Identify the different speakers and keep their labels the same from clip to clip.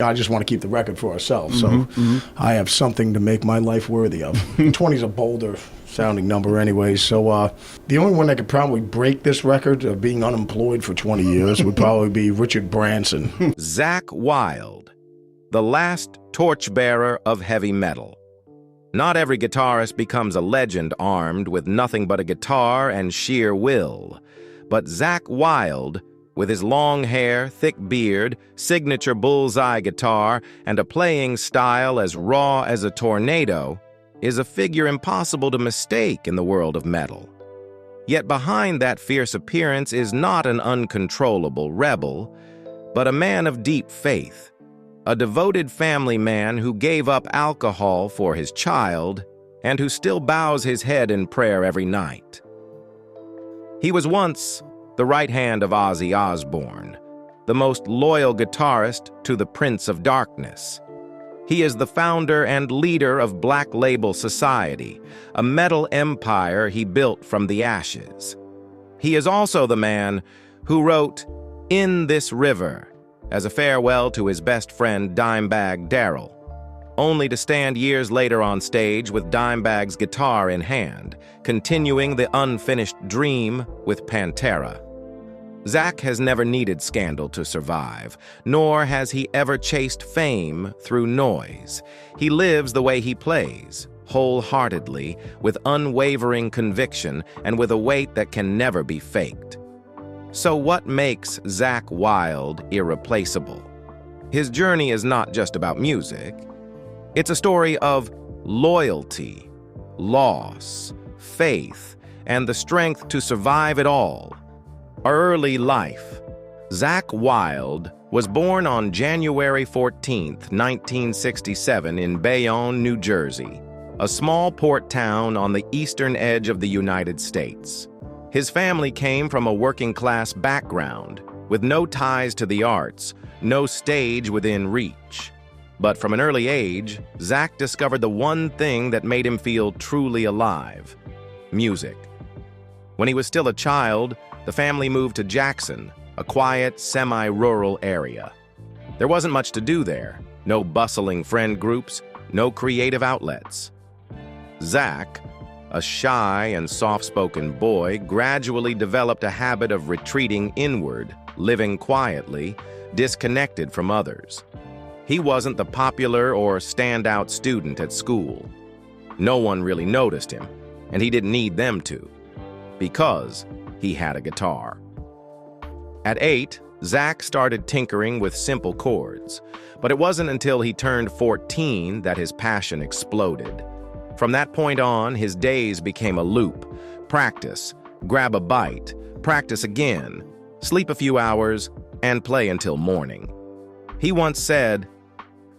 Speaker 1: I just want to keep the record for ourselves, so I have something to make my life worthy of. 20 is a bolder sounding number anyway, so the only one that could probably break this record of being unemployed for 20 years would probably be Richard Branson.
Speaker 2: Zakk Wylde, the last torchbearer of heavy metal. Not every guitarist becomes a legend armed with nothing but a guitar and sheer will, but Zakk Wylde, with his long hair, thick beard, signature bullseye guitar, and a playing style as raw as a tornado, is a figure impossible to mistake in the world of metal. Yet behind that fierce appearance is not an uncontrollable rebel, but a man of deep faith, a devoted family man who gave up alcohol for his child and who still bows his head in prayer every night. He was once the right hand of Ozzy Osbourne, the most loyal guitarist to the Prince of Darkness. He is the founder and leader of Black Label Society, a metal empire he built from the ashes. He is also the man who wrote "In This River" as a farewell to his best friend Dimebag Darrell, only to stand years later on stage with Dimebag's guitar in hand, continuing the unfinished dream with Pantera. Zakk has never needed scandal to survive, nor has he ever chased fame through noise. He lives the way he plays, wholeheartedly, with unwavering conviction and with a weight that can never be faked. So what makes Zakk Wylde irreplaceable? His journey is not just about music. It's a story of loyalty, loss, faith, and the strength to survive it all. Early life. Zakk Wylde was born on January 14, 1967 in Bayonne, New Jersey, a small port town on the eastern edge of the United States. His family came from a working-class background, with no ties to the arts, no stage within reach. But from an early age, Zakk discovered the one thing that made him feel truly alive: music. When he was still a child, the family moved to Jackson, a quiet, semi-rural area. There wasn't much to do there, no bustling friend groups, no creative outlets. Zakk, a shy and soft-spoken boy, gradually developed a habit of retreating inward, living quietly, disconnected from others. He wasn't the popular or standout student at school. No one really noticed him, and he didn't need them to, because he had a guitar. At 8, Zakk started tinkering with simple chords, but it wasn't until he turned 14 that his passion exploded. From that point on, his days became a loop. Practice, grab a bite, practice again, sleep a few hours, and play until morning. He once said,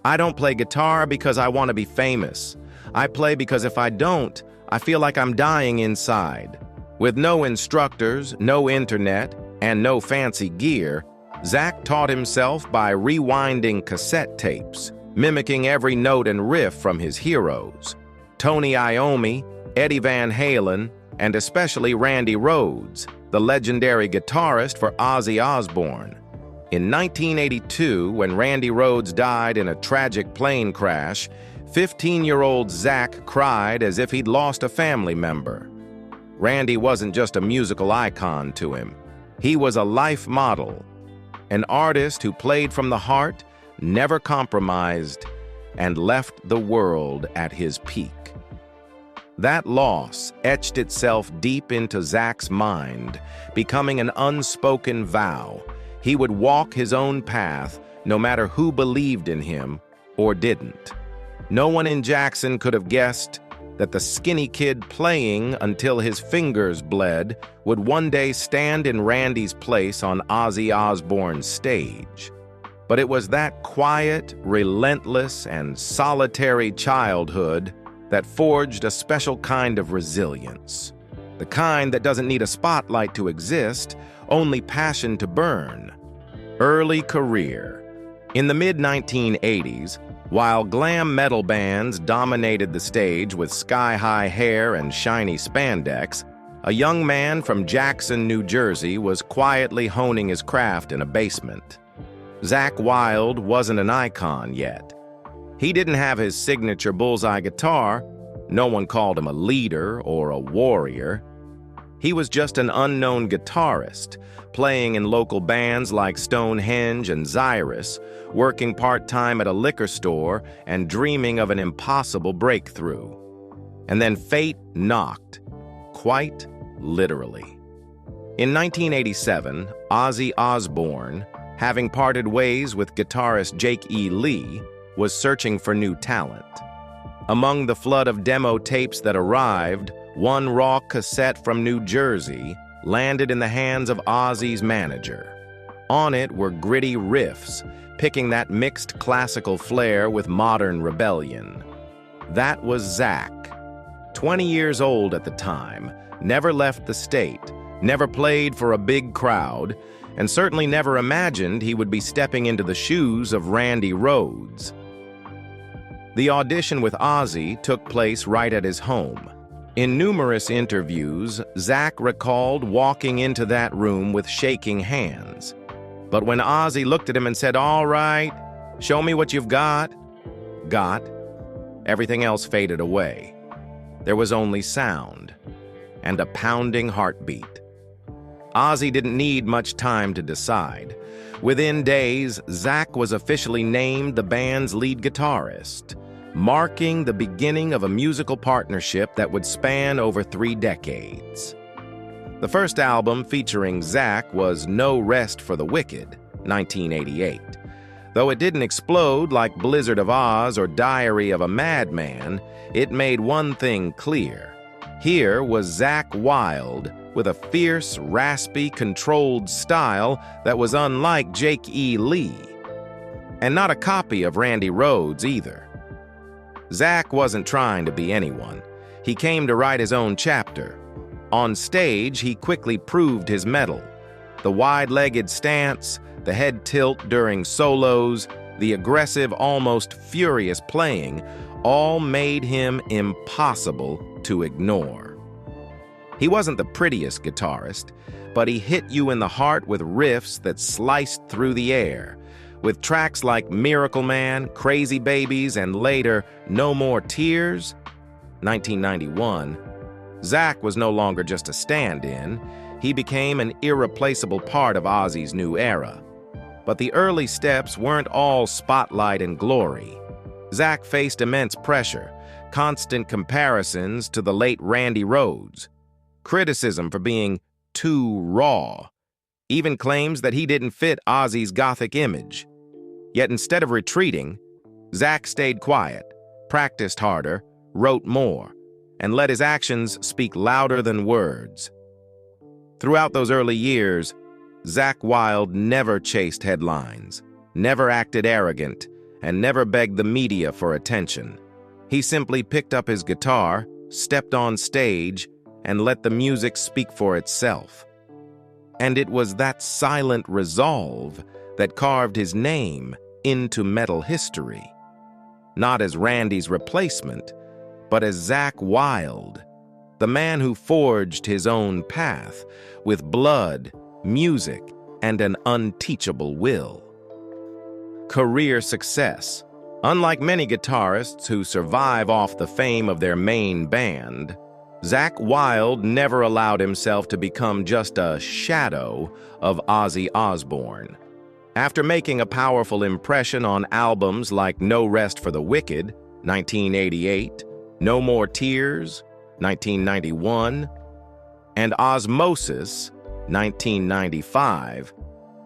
Speaker 2: "I don't play guitar because I want to be famous. I play because if I don't, I feel like I'm dying inside." With no instructors, no internet, and no fancy gear, Zakk taught himself by rewinding cassette tapes, mimicking every note and riff from his heroes: Tony Iommi, Eddie Van Halen, and especially Randy Rhoads, the legendary guitarist for Ozzy Osbourne. In 1982, when Randy Rhoads died in a tragic plane crash, 15-year-old Zakk cried as if he'd lost a family member. Randy wasn't just a musical icon to him. He was a life model, an artist who played from the heart, never compromised, and left the world at his peak. That loss etched itself deep into Zakk's mind, becoming an unspoken vow. He would walk his own path, no matter who believed in him or didn't. No one in Jackson could have guessed that the skinny kid playing until his fingers bled would one day stand in Randy's place on Ozzy Osbourne's stage. But it was that quiet, relentless, and solitary childhood that forged a special kind of resilience. The kind that doesn't need a spotlight to exist, only passion to burn. Early career. In the mid-1980s, while glam metal bands dominated the stage with sky-high hair and shiny spandex, a young man from Jackson, New Jersey was quietly honing his craft in a basement. Zakk Wylde wasn't an icon yet. He didn't have his signature bullseye guitar. No one called him a leader or a warrior. He was just an unknown guitarist, playing in local bands like Stonehenge and Xyrus, working part-time at a liquor store and dreaming of an impossible breakthrough. And then fate knocked, quite literally. In 1987, Ozzy Osbourne, having parted ways with guitarist Zakk Wylde, was searching for new talent. Among the flood of demo tapes that arrived, one raw cassette from New Jersey landed in the hands of Ozzy's manager. On it were gritty riffs, picking that mixed classical flair with modern rebellion. That was Zakk. 20 years old at the time, never left the state, never played for a big crowd, and certainly never imagined he would be stepping into the shoes of Randy Rhoads. The audition with Ozzy took place right at his home. In numerous interviews, Zakk recalled walking into that room with shaking hands. But when Ozzy looked at him and said, "All right, show me what you've got," everything else faded away. There was only sound and a pounding heartbeat. Ozzy didn't need much time to decide. Within days, Zakk was officially named the band's lead guitarist, marking the beginning of a musical partnership that would span over 3 decades. The first album featuring Zakk was No Rest for the Wicked, 1988. Though it didn't explode like Blizzard of Oz or Diary of a Madman, it made one thing clear. Here was Zakk Wylde with a fierce, raspy, controlled style that was unlike Zakk Wylde. And not a copy of Randy Rhoads either. Zakk wasn't trying to be anyone. He came to write his own chapter. On stage, he quickly proved his mettle. The wide-legged stance, the head tilt during solos, the aggressive, almost furious playing, all made him impossible to ignore. He wasn't the prettiest guitarist, but he hit you in the heart with riffs that sliced through the air. With tracks like Miracle Man, Crazy Babies, and later No More Tears, 1991, Zakk was no longer just a stand-in. He became an irreplaceable part of Ozzy's new era. But the early steps weren't all spotlight and glory. Zakk faced immense pressure, constant comparisons to the late Randy Rhoads, criticism for being too raw, even claims that he didn't fit Ozzy's gothic image. Yet instead of retreating, Zakk stayed quiet, practiced harder, wrote more, and let his actions speak louder than words. Throughout those early years, Zakk Wylde never chased headlines, never acted arrogant, and never begged the media for attention. He simply picked up his guitar, stepped on stage, and let the music speak for itself. And it was that silent resolve that carved his name into metal history. Not as Randy's replacement, but as Zakk Wylde, the man who forged his own path with blood, music, and an unteachable will. Career success. Unlike many guitarists who survive off the fame of their main band, Zakk Wylde never allowed himself to become just a shadow of Ozzy Osbourne. After making a powerful impression on albums like No Rest for the Wicked, 1988, No More Tears, 1991, and Osmosis, 1995,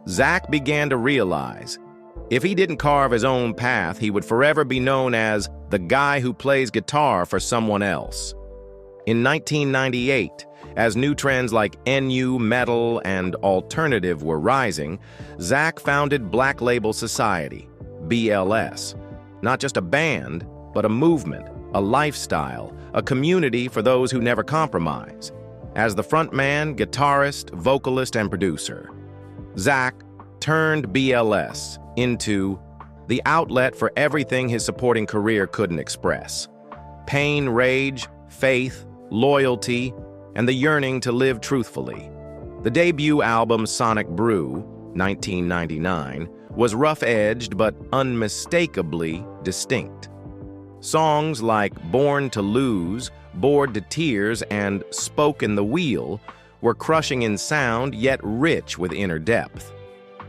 Speaker 2: Zakk began to realize if he didn't carve his own path, he would forever be known as the guy who plays guitar for someone else. In 1998, as new trends like NU, metal, and alternative were rising, Zakk founded Black Label Society, BLS. Not just a band, but a movement, a lifestyle, a community for those who never compromise. As the frontman, guitarist, vocalist, and producer, Zakk turned BLS into the outlet for everything his supporting career couldn't express. Pain, rage, faith, loyalty, and the yearning to live truthfully. The debut album Sonic Brew, 1999, was rough-edged but unmistakably distinct. Songs like Born to Lose, Bored to Tears, and Spoke in the Wheel were crushing in sound yet rich with inner depth.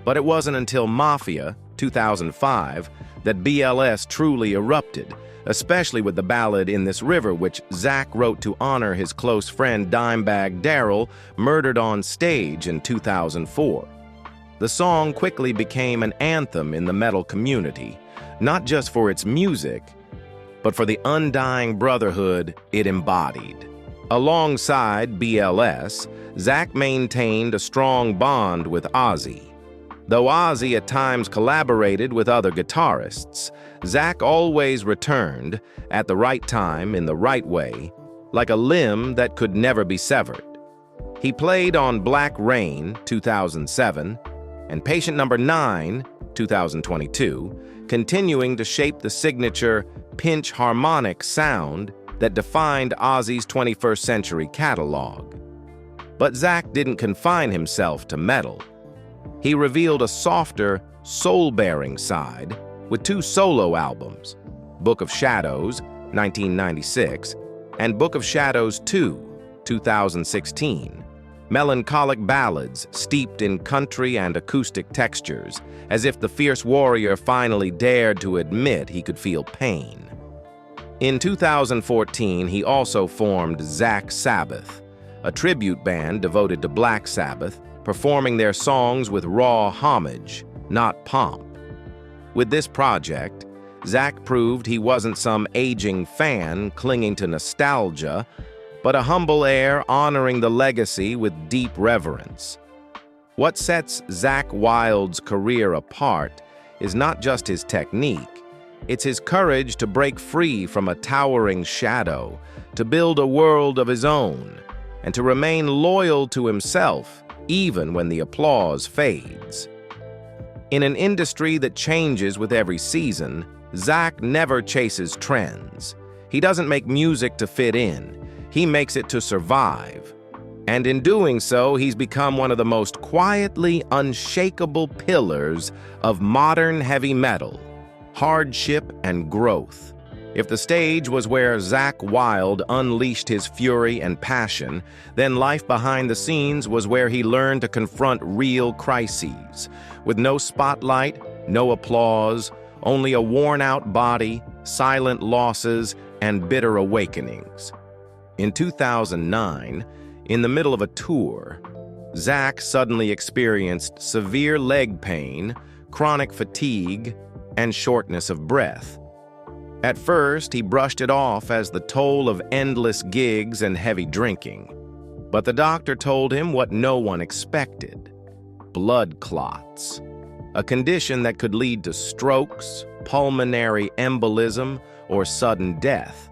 Speaker 2: But it wasn't until Mafia, 2005, that BLS truly erupted, especially with the ballad In This River, which Zakk wrote to honor his close friend Dimebag Darrell, murdered on stage in 2004. The song quickly became an anthem in the metal community, not just for its music, but for the undying brotherhood it embodied. Alongside BLS, Zakk maintained a strong bond with Ozzy. Though Ozzy at times collaborated with other guitarists, Zakk always returned, at the right time in the right way, like a limb that could never be severed. He played on Black Rain, 2007, and Patient Number 9, 2022, continuing to shape the signature pinch harmonic sound that defined Ozzy's 21st century catalog. But Zakk didn't confine himself to metal. He revealed a softer, soul-bearing side with 2 solo albums, Book of Shadows, 1996, and Book of Shadows 2, 2016, melancholic ballads steeped in country and acoustic textures, as if the fierce warrior finally dared to admit he could feel pain. In 2014, he also formed Zakk Sabbath, a tribute band devoted to Black Sabbath, performing their songs with raw homage, not pomp. With this project, Zakk proved he wasn't some aging fan clinging to nostalgia, but a humble heir honoring the legacy with deep reverence. What sets Zakk Wylde's career apart is not just his technique, it's his courage to break free from a towering shadow, to build a world of his own, and to remain loyal to himself even when the applause fades. In an industry that changes with every season, Zakk never chases trends. He doesn't make music to fit in. He makes it to survive. And in doing so, he's become one of the most quietly unshakable pillars of modern heavy metal, hardship and growth. If the stage was where Zakk Wylde unleashed his fury and passion, then life behind the scenes was where he learned to confront real crises, with no spotlight, no applause, only a worn-out body, silent losses, and bitter awakenings. In 2009, in the middle of a tour, Zakk suddenly experienced severe leg pain, chronic fatigue, and shortness of breath. At first, he brushed it off as the toll of endless gigs and heavy drinking. But the doctor told him what no one expected: blood clots, a condition that could lead to strokes, pulmonary embolism, or sudden death.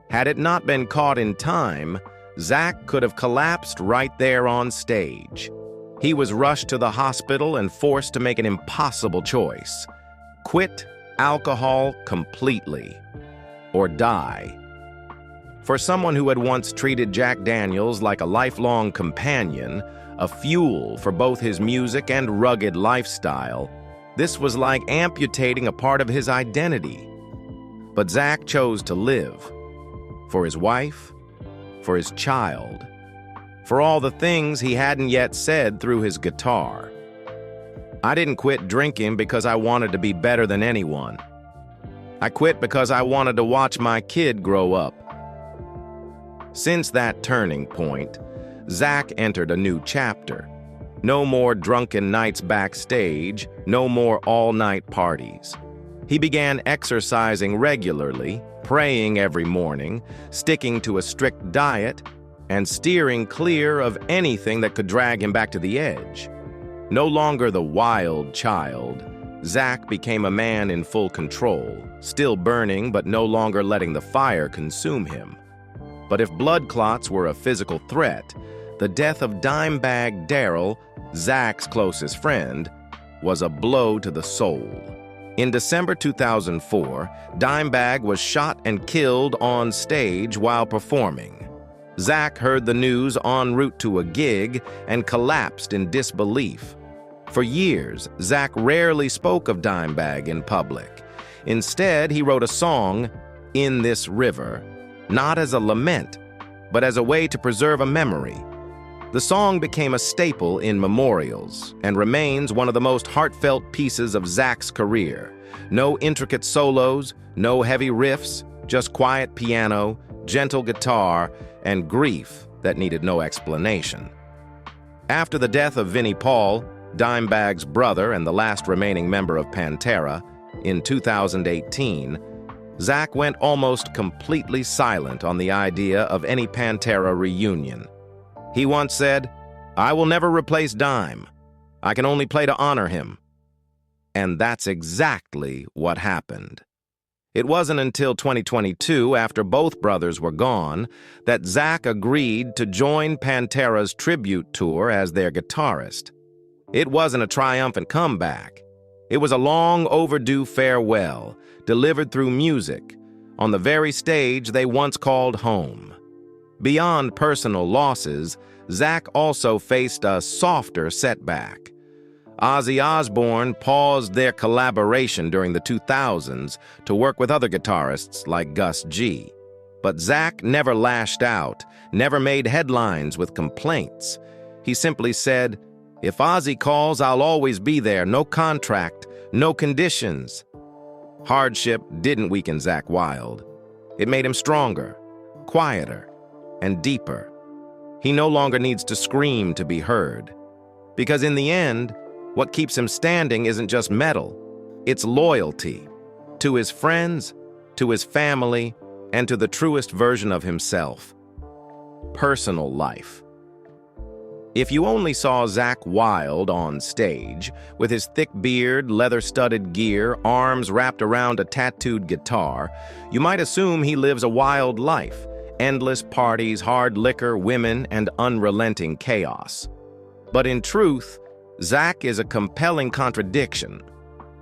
Speaker 2: Had it not been caught in time, Zakk could have collapsed right there on stage. He was rushed to the hospital and forced to make an impossible choice: quit alcohol completely, or die. For someone who had once treated Jack Daniels like a lifelong companion, a fuel for both his music and rugged lifestyle, this was like amputating a part of his identity. But Zakk chose to live, for his wife, for his child, for all the things he hadn't yet said through his guitar. I didn't quit drinking because I wanted to be better than anyone. I quit because I wanted to watch my kid grow up. Since that turning point, Zakk entered a new chapter. No more drunken nights backstage, no more all-night parties. He began exercising regularly, praying every morning, sticking to a strict diet, and steering clear of anything that could drag him back to the edge. No longer the wild child, Zakk became a man in full control, still burning but no longer letting the fire consume him. But if blood clots were a physical threat, the death of Dimebag Darrell, Zakk's closest friend, was a blow to the soul. In December 2004, Dimebag was shot and killed on stage while performing. Zakk heard the news en route to a gig and collapsed in disbelief. For years, Zakk rarely spoke of Dimebag in public. Instead, he wrote a song, "In This River," not as a lament, but as a way to preserve a memory. The song became a staple in memorials and remains one of the most heartfelt pieces of Zakk's career. No intricate solos, no heavy riffs, just quiet piano, gentle guitar, and grief that needed no explanation. After the death of Vinnie Paul, Dimebag's brother and the last remaining member of Pantera, in 2018, Zakk went almost completely silent on the idea of any Pantera reunion. He once said, "I will never replace Dime. I can only play to honor him." And that's exactly what happened. It wasn't until 2022, after both brothers were gone, that Zakk agreed to join Pantera's tribute tour as their guitarist. It wasn't a triumphant comeback. It was a long overdue farewell, delivered through music, on the very stage they once called home. Beyond personal losses, Zakk also faced a softer setback. Ozzy Osbourne paused their collaboration during the 2000s to work with other guitarists like Gus G. But Zakk never lashed out, never made headlines with complaints. He simply said, "If Ozzy calls, I'll always be there, no contract, no conditions." Hardship didn't weaken Zakk Wylde. It made him stronger, quieter, and deeper. He no longer needs to scream to be heard. Because in the end, what keeps him standing isn't just metal, it's loyalty to his friends, to his family, and to the truest version of himself: personal life. If you only saw Zakk Wylde on stage, with his thick beard, leather-studded gear, arms wrapped around a tattooed guitar, you might assume he lives a wild life: endless parties, hard liquor, women, and unrelenting chaos. But in truth, Zakk is a compelling contradiction.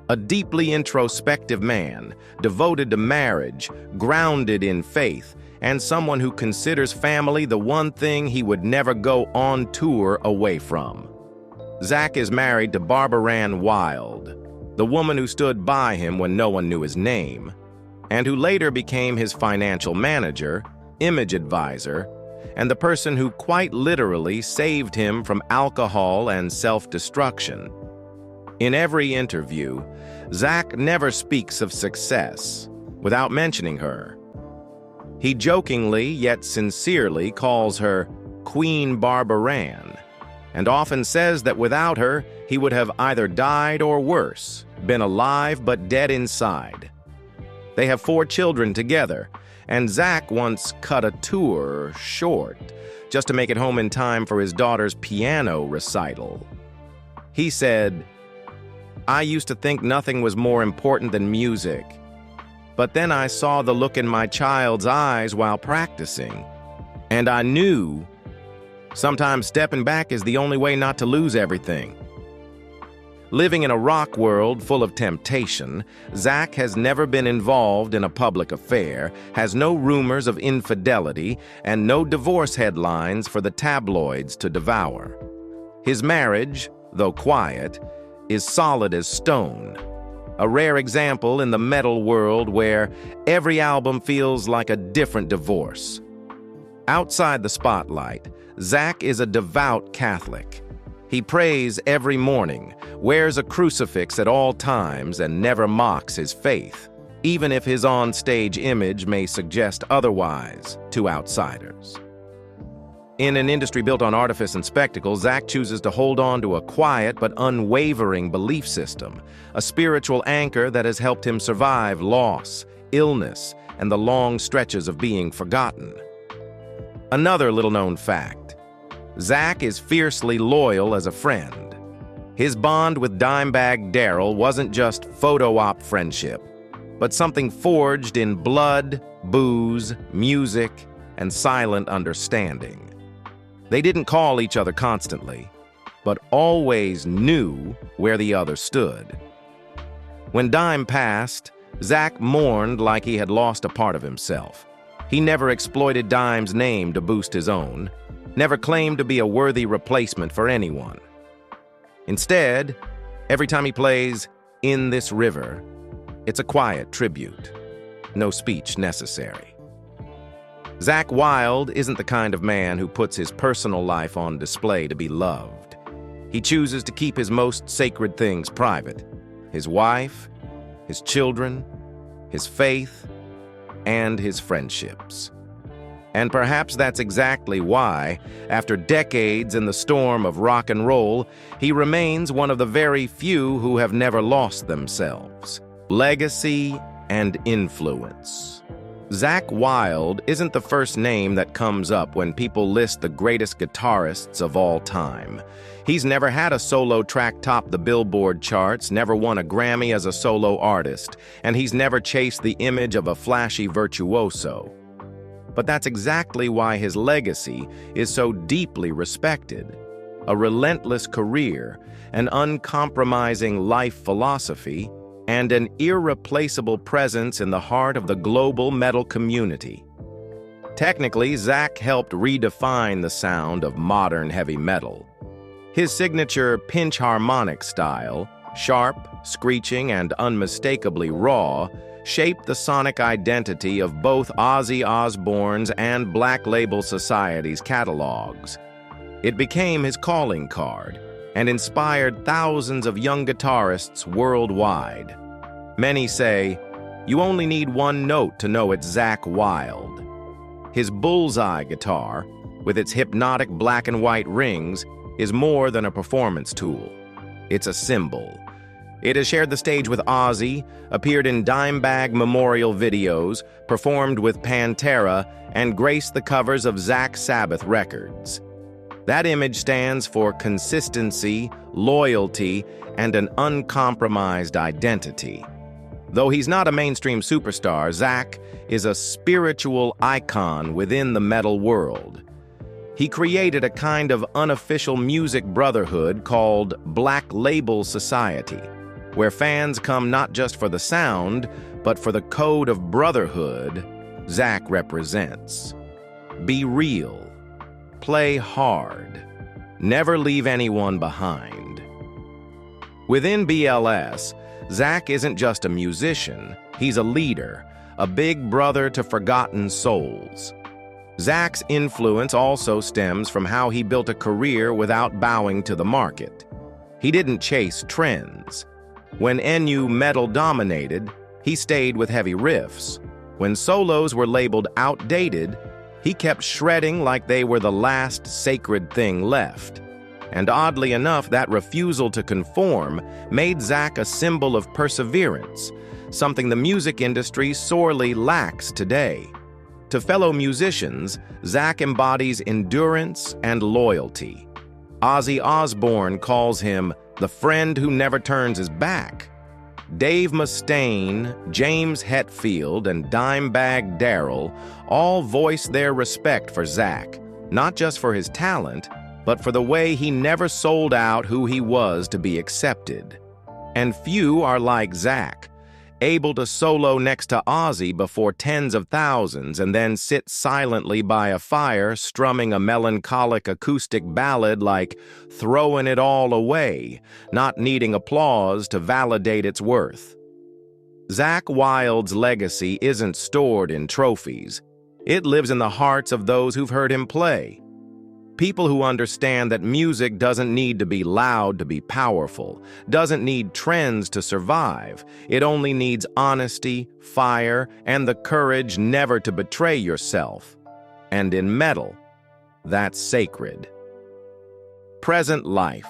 Speaker 2: A deeply introspective man, devoted to marriage, grounded in faith, and someone who considers family the one thing he would never go on tour away from. Zakk is married to Barbara Wylde, the woman who stood by him when no one knew his name, and who later became his financial manager, image advisor, and the person who quite literally saved him from alcohol and self-destruction. In every interview, Zakk never speaks of success without mentioning her. He jokingly yet sincerely calls her Queen Barbara, and often says that without her, he would have either died or worse, been alive but dead inside. They have 4 children together, and Zakk once cut a tour short just to make it home in time for his daughter's piano recital. He said, "I used to think nothing was more important than music, but then I saw the look in my child's eyes while practicing, and I knew sometimes stepping back is the only way not to lose everything." Living in a rock world full of temptation, Zakk has never been involved in a public affair, has no rumors of infidelity, and no divorce headlines for the tabloids to devour. His marriage, though quiet, is solid as stone. A rare example in the metal world where every album feels like a different divorce. Outside the spotlight, Zakk is a devout Catholic. He prays every morning, wears a crucifix at all times, and never mocks his faith, even if his on-stage image may suggest otherwise to outsiders. In an industry built on artifice and spectacle, Zakk chooses to hold on to a quiet but unwavering belief system, a spiritual anchor that has helped him survive loss, illness, and the long stretches of being forgotten. Another little-known fact: Zakk is fiercely loyal as a friend. His bond with Dimebag Darrell wasn't just photo-op friendship, but something forged in blood, booze, music, and silent understanding. They didn't call each other constantly, but always knew where the other stood. When Dime passed, Zakk mourned like he had lost a part of himself. He never exploited Dime's name to boost his own, never claimed to be a worthy replacement for anyone. Instead, every time he plays In This River, it's a quiet tribute. No speech necessary. Zakk Wylde isn't the kind of man who puts his personal life on display to be loved. He chooses to keep his most sacred things private: his wife, his children, his faith, and his friendships. And perhaps that's exactly why, after decades in the storm of rock and roll, he remains one of the very few who have never lost themselves. Legacy and influence. Zakk Wylde isn't the first name that comes up when people list the greatest guitarists of all time. He's never had a solo track top the Billboard charts, never won a Grammy as a solo artist, and he's never chased the image of a flashy virtuoso. But that's exactly why his legacy is so deeply respected. A relentless career, an uncompromising life philosophy, and an irreplaceable presence in the heart of the global metal community. Technically, Zakk helped redefine the sound of modern heavy metal. His signature pinch harmonic style, sharp, screeching, and unmistakably raw, shaped the sonic identity of both Ozzy Osbourne's and Black Label Society's catalogs. It became his calling card and inspired thousands of young guitarists worldwide. Many say, you only need one note to know it's Zakk Wylde. His bullseye guitar, with its hypnotic black and white rings, is more than a performance tool. It's a symbol. It has shared the stage with Ozzy, appeared in Dimebag memorial videos, performed with Pantera, and graced the covers of Zack Sabbath records. That image stands for consistency, loyalty, and an uncompromised identity. Though he's not a mainstream superstar, Zakk is a spiritual icon within the metal world. He created a kind of unofficial music brotherhood called Black Label Society, where fans come not just for the sound, but for the code of brotherhood Zakk represents. Be real. Play hard. Never leave anyone behind. Within BLS, Zakk isn't just a musician, he's a leader, a big brother to forgotten souls. Zakk's influence also stems from how he built a career without bowing to the market. He didn't chase trends. When NU metal dominated, he stayed with heavy riffs. When solos were labeled outdated, he kept shredding like they were the last sacred thing left. And oddly enough, that refusal to conform made Zakk a symbol of perseverance, something the music industry sorely lacks today. To fellow musicians, Zakk embodies endurance and loyalty. Ozzy Osbourne calls him the friend who never turns his back. Dave Mustaine, James Hetfield, and Dimebag Darrell all voice their respect for Zakk, not just for his talent, but for the way he never sold out who he was to be accepted. And few are like Zakk, able to solo next to Ozzy before tens of thousands and then sit silently by a fire strumming a melancholic acoustic ballad like Throwing It All Away, not needing applause to validate its worth. Zakk Wylde's legacy isn't stored in trophies. It lives in the hearts of those who've heard him play. People who understand that music doesn't need to be loud to be powerful, doesn't need trends to survive. It only needs honesty, fire, and the courage never to betray yourself. And in metal, that's sacred. Present life.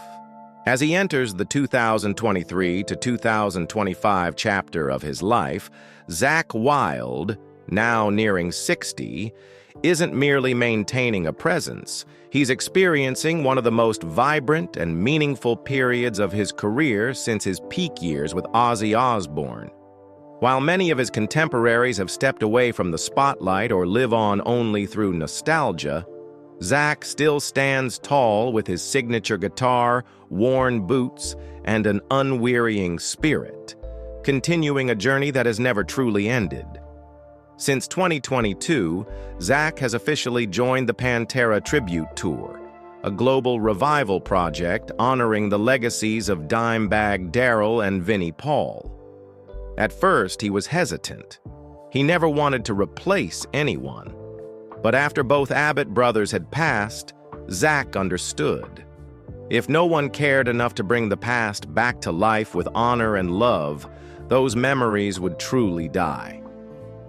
Speaker 2: As he enters the 2023 to 2025 chapter of his life, Zakk Wylde, now nearing 60, isn't merely maintaining a presence. He's experiencing one of the most vibrant and meaningful periods of his career since his peak years with Ozzy Osbourne. While many of his contemporaries have stepped away from the spotlight or live on only through nostalgia, Zakk still stands tall with his signature guitar, worn boots, and an unwearying spirit, continuing a journey that has never truly ended. Since 2022, Zakk has officially joined the Pantera tribute tour, a global revival project honoring the legacies of Dimebag Darrell and Vinnie Paul. At first, he was hesitant. He never wanted to replace anyone. But after both Abbott brothers had passed, Zakk understood. If no one cared enough to bring the past back to life with honor and love, those memories would truly die.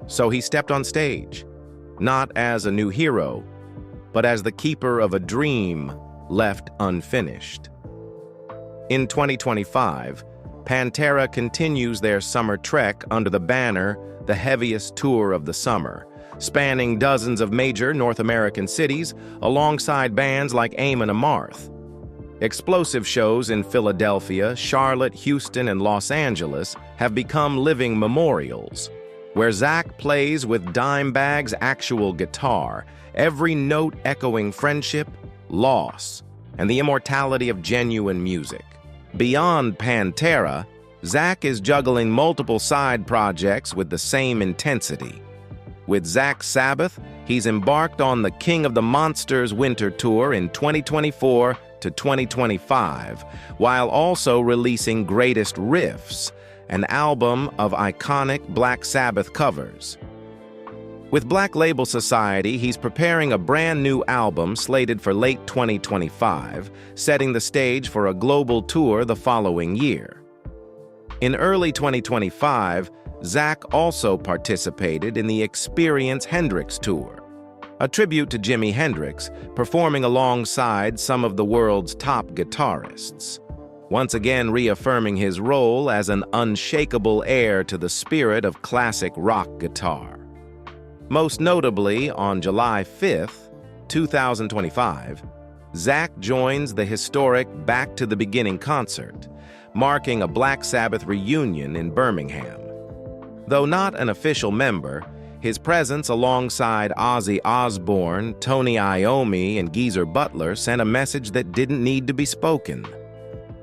Speaker 2: So he stepped on stage, not as a new hero, but as the keeper of a dream left unfinished. In 2025, Pantera continues their summer trek under the banner The Heaviest Tour of the Summer, spanning dozens of major North American cities alongside bands like Amon Amarth. Explosive shows in Philadelphia, Charlotte, Houston, and Los Angeles have become living memorials, where Zakk plays with Dimebag's actual guitar, every note echoing friendship, loss, and the immortality of genuine music. Beyond Pantera, Zakk is juggling multiple side projects with the same intensity. With Zakk Sabbath, he's embarked on the King of the Monsters Winter Tour in 2024 to 2025, while also releasing Greatest Riffs, an album of iconic Black Sabbath covers. With Black Label Society, he's preparing a brand new album slated for late 2025, setting the stage for a global tour the following year. In early 2025, Zakk also participated in the Experience Hendrix Tour, a tribute to Jimi Hendrix, performing alongside some of the world's top guitarists, once again reaffirming his role as an unshakable heir to the spirit of classic rock guitar. Most notably, on July 5th, 2025, Zakk joins the historic Back to the Beginning concert, marking a Black Sabbath reunion in Birmingham. Though not an official member, his presence alongside Ozzy Osbourne, Tony Iommi, and Geezer Butler sent a message that didn't need to be spoken.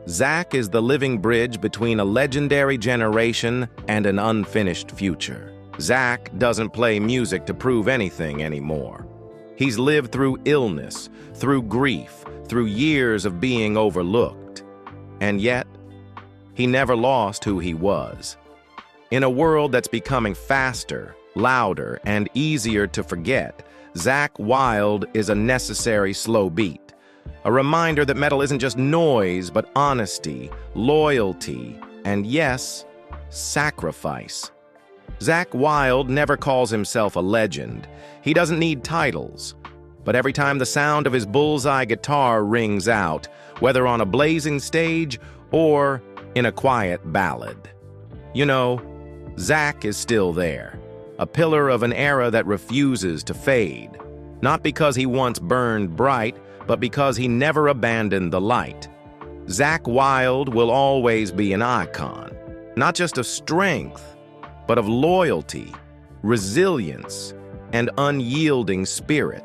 Speaker 2: Zakk is the living bridge between a legendary generation and an unfinished future. Zakk doesn't play music to prove anything anymore. He's lived through illness, through grief, through years of being overlooked. And yet, he never lost who he was. In a world that's becoming faster, louder, and easier to forget, Zakk Wylde is a necessary slow beat. A reminder that metal isn't just noise, but honesty, loyalty, and yes, sacrifice. Zakk Wylde never calls himself a legend. He doesn't need titles. But every time the sound of his bullseye guitar rings out, whether on a blazing stage or in a quiet ballad, you know, Zakk is still there, a pillar of an era that refuses to fade. Not because he once burned bright, but because he never abandoned the light. Zakk Wylde will always be an icon, not just of strength, but of loyalty, resilience, and unyielding spirit.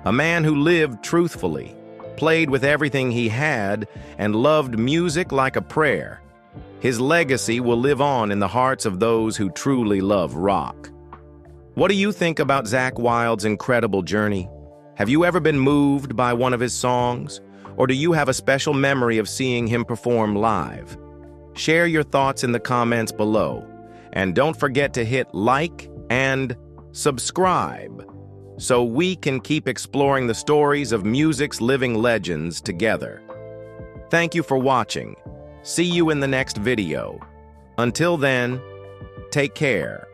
Speaker 2: A man who lived truthfully, played with everything he had, and loved music like a prayer. His legacy will live on in the hearts of those who truly love rock. What do you think about Zakk Wylde's incredible journey? Have you ever been moved by one of his songs? Or do you have a special memory of seeing him perform live? Share your thoughts in the comments below. And don't forget to hit like and subscribe so we can keep exploring the stories of music's living legends together. Thank you for watching. See you in the next video. Until then, take care.